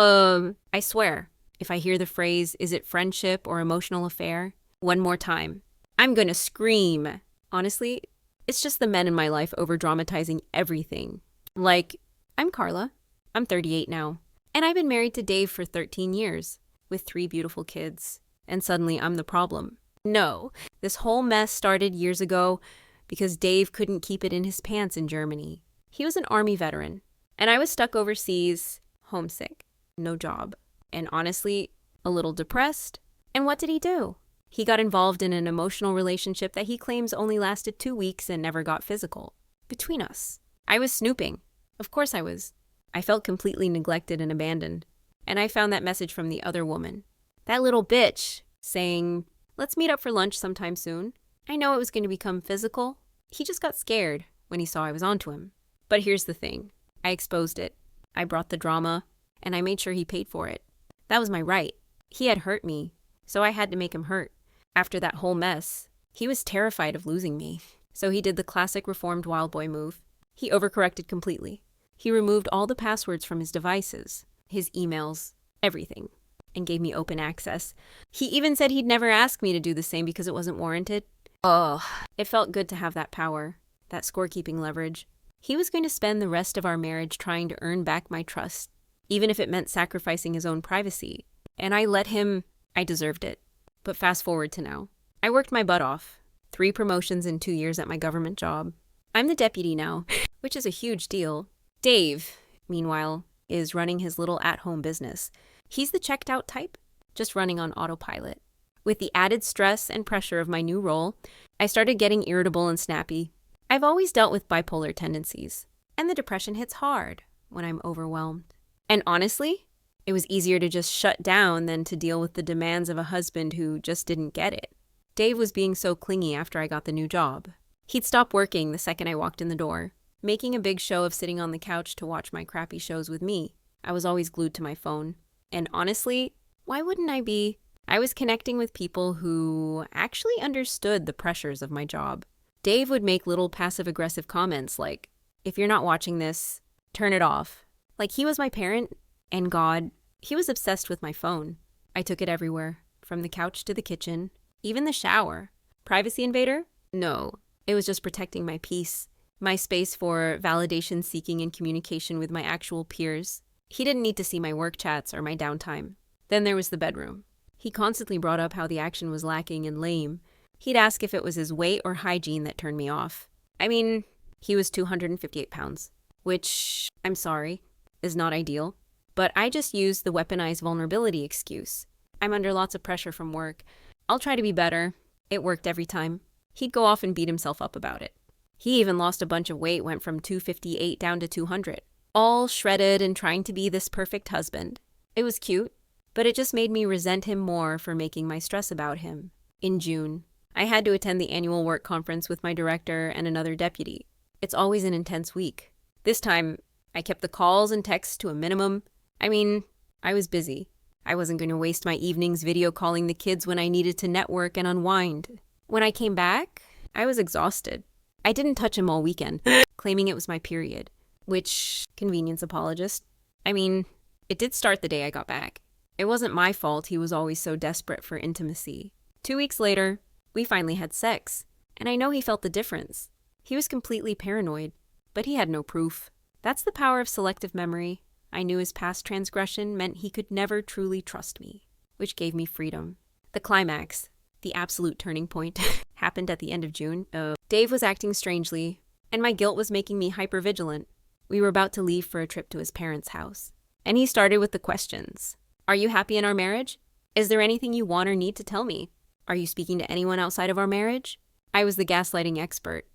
I swear, if I hear the phrase, is it friendship or emotional affair, one more time, I'm gonna scream. Honestly, it's just the men in my life over-dramatizing everything. Like, I'm Carla. I'm 38 now. And I've been married to Dave for 13 years, with 3 beautiful kids. And suddenly I'm the problem. No, this whole mess started years ago because Dave couldn't keep it in his pants in Germany. He was an army veteran, and I was stuck overseas, homesick, no job, and honestly, a little depressed. And what did he do? He got involved in an emotional relationship that he claims only lasted 2 weeks and never got physical. Between us, I was snooping. Of course I was. I felt completely neglected and abandoned. And I found that message from the other woman. That little bitch saying, let's meet up for lunch sometime soon. I know it was going to become physical. He just got scared when he saw I was onto him. But here's the thing. I exposed it. I brought the drama, and I made sure he paid for it. That was my right. He had hurt me, so I had to make him hurt. After that whole mess, he was terrified of losing me. So he did the classic reformed wild boy move. He overcorrected completely. He removed all the passwords from his devices, his emails, everything, and gave me open access. He even said he'd never ask me to do the same because it wasn't warranted. Oh, it felt good to have that power, that scorekeeping leverage. He was going to spend the rest of our marriage trying to earn back my trust, even if it meant sacrificing his own privacy. And I let him. I deserved it. But fast forward to now. I worked my butt off. 3 promotions in 2 years at my government job. I'm the deputy now, which is a huge deal. Dave, meanwhile, is running his little at-home business. He's the checked-out type, just running on autopilot. With the added stress and pressure of my new role, I started getting irritable and snappy. I've always dealt with bipolar tendencies, and the depression hits hard when I'm overwhelmed. And honestly, it was easier to just shut down than to deal with the demands of a husband who just didn't get it. Dave was being so clingy after I got the new job. He'd stop working the second I walked in the door, making a big show of sitting on the couch to watch my crappy shows with me. I was always glued to my phone. And honestly, why wouldn't I be? I was connecting with people who actually understood the pressures of my job. Dave would make little passive-aggressive comments like, if you're not watching this, turn it off. Like he was my parent, and God, he was obsessed with my phone. I took it everywhere, from the couch to the kitchen, even the shower. Privacy invader? No, it was just protecting my peace, my space for validation seeking and communication with my actual peers. He didn't need to see my work chats or my downtime. Then there was the bedroom. He constantly brought up how the action was lacking and lame. He'd ask if it was his weight or hygiene that turned me off. I mean, he was 258 pounds, which, I'm sorry, is not ideal. But I just used the weaponized vulnerability excuse. I'm under lots of pressure from work. I'll try to be better. It worked every time. He'd go off and beat himself up about it. He even lost a bunch of weight, went from 258 down to 200. All shredded and trying to be this perfect husband. It was cute, but it just made me resent him more for making my stress about him. In June, I had to attend the annual work conference with my director and another deputy. It's always an intense week. This time, I kept the calls and texts to a minimum. I mean, I was busy. I wasn't going to waste my evenings video calling the kids when I needed to network and unwind. When I came back, I was exhausted. I didn't touch him all weekend, claiming it was my period. Which, convenience apologist. I mean, it did start the day I got back. It wasn't my fault he was always so desperate for intimacy. 2 weeks later, we finally had sex, and I know he felt the difference. He was completely paranoid, but he had no proof. That's the power of selective memory. I knew his past transgression meant he could never truly trust me, which gave me freedom. The climax, the absolute turning point, happened at the end of June. Dave was acting strangely, and my guilt was making me hypervigilant. We were about to leave for a trip to his parents' house, and he started with the questions. Are you happy in our marriage? Is there anything you want or need to tell me? Are you speaking to anyone outside of our marriage? I was the gaslighting expert.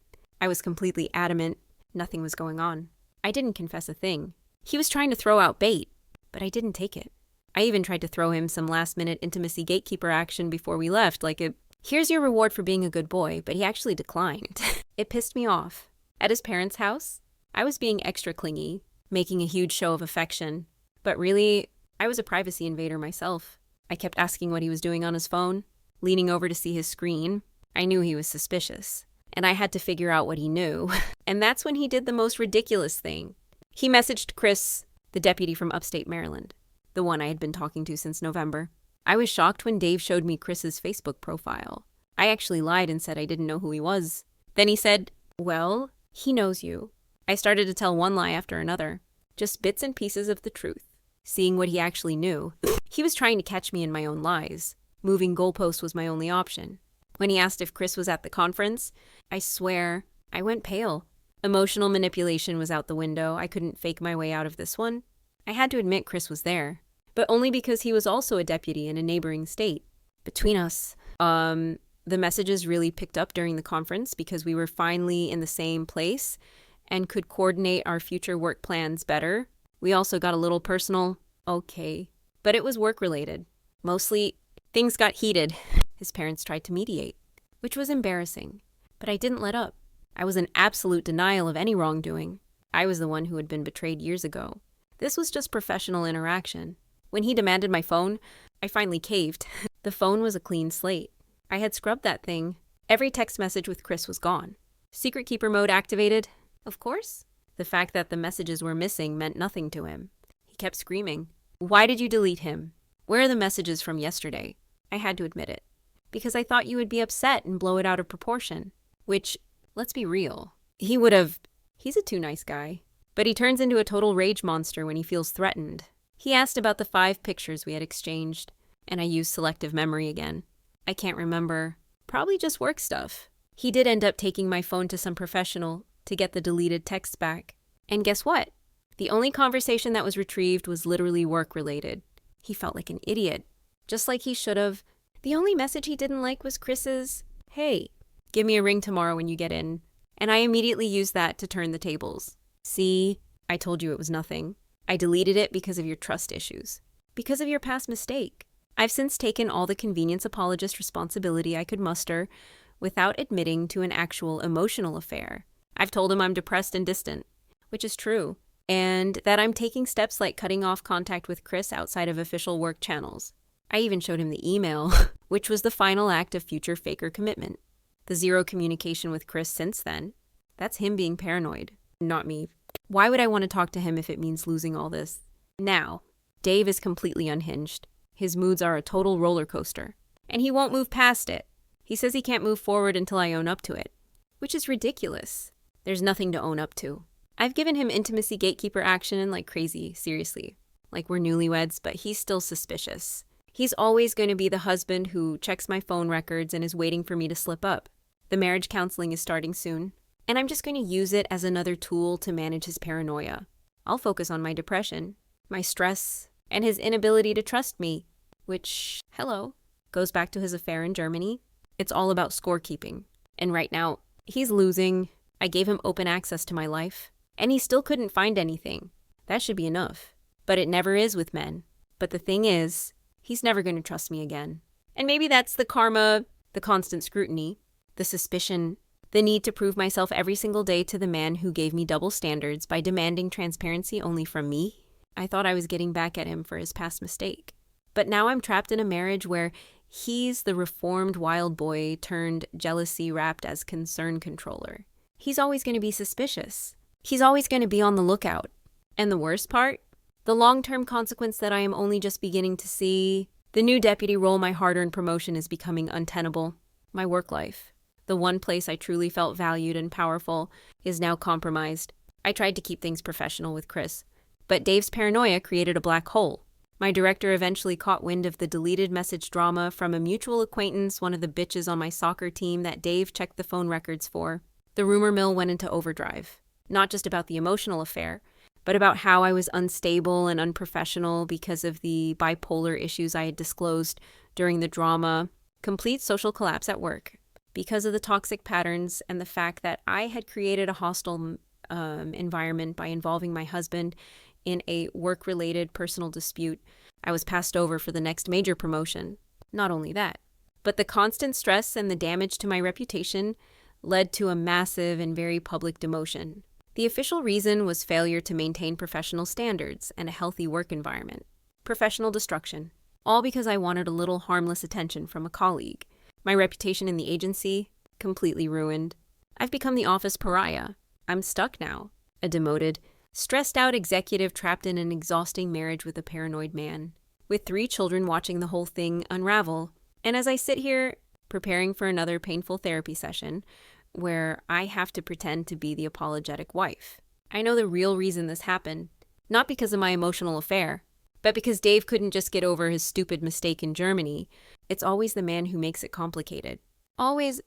I was completely adamant nothing was going on. I didn't confess a thing. He was trying to throw out bait, but I didn't take it. I even tried to throw him some last-minute intimacy gatekeeper action before we left, like here's your reward for being a good boy, but he actually declined. It pissed me off. At his parents' house, I was being extra clingy, making a huge show of affection, but really, I was a privacy invader myself. I kept asking what he was doing on his phone, leaning over to see his screen. I knew he was suspicious, and I had to figure out what he knew. And that's when he did the most ridiculous thing. He messaged Chris, the deputy from upstate Maryland. the one I had been talking to since November. I was shocked when Dave showed me Chris's Facebook profile. I actually lied and said I didn't know who he was. Then he said, "Well, he knows you." I started to tell one lie after another, just bits and pieces of the truth. Seeing what he actually knew, he was trying to catch me in my own lies. Moving goalposts was my only option. When he asked if Chris was at the conference, I swear, I went pale. Emotional manipulation was out the window. I couldn't fake my way out of this one. I had to admit Chris was there, but only because he was also a deputy in a neighboring state. Between us, the messages really picked up during the conference because we were finally in the same place and could coordinate our future work plans better. We also got a little personal, okay, but it was work-related. Mostly, things got heated. His parents tried to mediate, which was embarrassing, but I didn't let up. I was in absolute denial of any wrongdoing. I was the one who had been betrayed years ago. This was just professional interaction. When he demanded my phone, I finally caved. The phone was a clean slate. I had scrubbed that thing. Every text message with Chris was gone. Secret keeper mode activated, of course. The fact that the messages were missing meant nothing to him. He kept screaming, "Why did you delete him? Where are the messages from yesterday?" I had to admit it. Because I thought you would be upset and blow it out of proportion. Which, let's be real, he's a too nice guy. But he turns into a total rage monster when he feels threatened. He asked about the 5 pictures we had exchanged, and I used selective memory again. I can't remember. Probably just work stuff. He did end up taking my phone to some professional to get the deleted texts back. And guess what? The only conversation that was retrieved was literally work-related. He felt like an idiot. Just like he should have. The only message he didn't like was Chris's, "Hey, give me a ring tomorrow when you get in." And I immediately used that to turn the tables. "See, I told you it was nothing. I deleted it because of your trust issues. Because of your past mistake. I've since taken all the convenience apologist responsibility I could muster without admitting to an actual emotional affair. I've told him I'm depressed and distant, which is true, and that I'm taking steps like cutting off contact with Chris outside of official work channels. I even showed him the email, which was the final act of future faker commitment. The zero communication with Chris since then. That's him being paranoid, not me. Why would I want to talk to him if it means losing all this? Now, Dave is completely unhinged. His moods are a total roller coaster, and he won't move past it. He says he can't move forward until I own up to it, which is ridiculous. There's nothing to own up to. I've given him intimacy gatekeeper action like crazy, seriously. Like we're newlyweds, but he's still suspicious. He's always going to be the husband who checks my phone records and is waiting for me to slip up. The marriage counseling is starting soon, and I'm just going to use it as another tool to manage his paranoia. I'll focus on my depression, my stress, and his inability to trust me, which, goes back to his affair in Germany. It's all about scorekeeping. And right now, he's losing. I gave him open access to my life, and he still couldn't find anything. That should be enough. But it never is with men. But the thing is, he's never going to trust me again. And maybe that's the karma, the constant scrutiny, the suspicion, the need to prove myself every single day to the man who gave me double standards by demanding transparency only from me. I thought I was getting back at him for his past mistake. But now I'm trapped in a marriage where he's the reformed wild boy turned jealousy wrapped as concern controller. He's always going to be suspicious. He's always going to be on the lookout. And the worst part? The long-term consequence that I am only just beginning to see. The new deputy role, my hard-earned promotion, is becoming untenable. My work life, the one place I truly felt valued and powerful, is now compromised. I tried to keep things professional with Chris, but Dave's paranoia created a black hole. My director eventually caught wind of the deleted message drama from a mutual acquaintance, one of the bitches on my soccer team that Dave checked the phone records for. The rumor mill went into overdrive. Not just about the emotional affair, but about how I was unstable and unprofessional because of the bipolar issues I had disclosed during the drama. Complete social collapse at work because of the toxic patterns and the fact that I had created a hostile environment by involving my husband in a work-related personal dispute. I was passed over for the next major promotion. Not only that, but the constant stress and the damage to my reputation led to a massive and very public demotion. The official reason was failure to maintain professional standards and a healthy work environment. Professional destruction. All because I wanted a little harmless attention from a colleague. My reputation in the agency, completely ruined. I've become the office pariah. I'm stuck now. A demoted, Stressed out executive trapped in an exhausting marriage with a paranoid man, with 3 children watching the whole thing unravel. And as I sit here preparing for another painful therapy session where I have to pretend to be the apologetic wife, I know the real reason this happened, not because of my emotional affair, but because Dave couldn't just get over his stupid mistake in Germany. It's always the man who makes it complicated. Always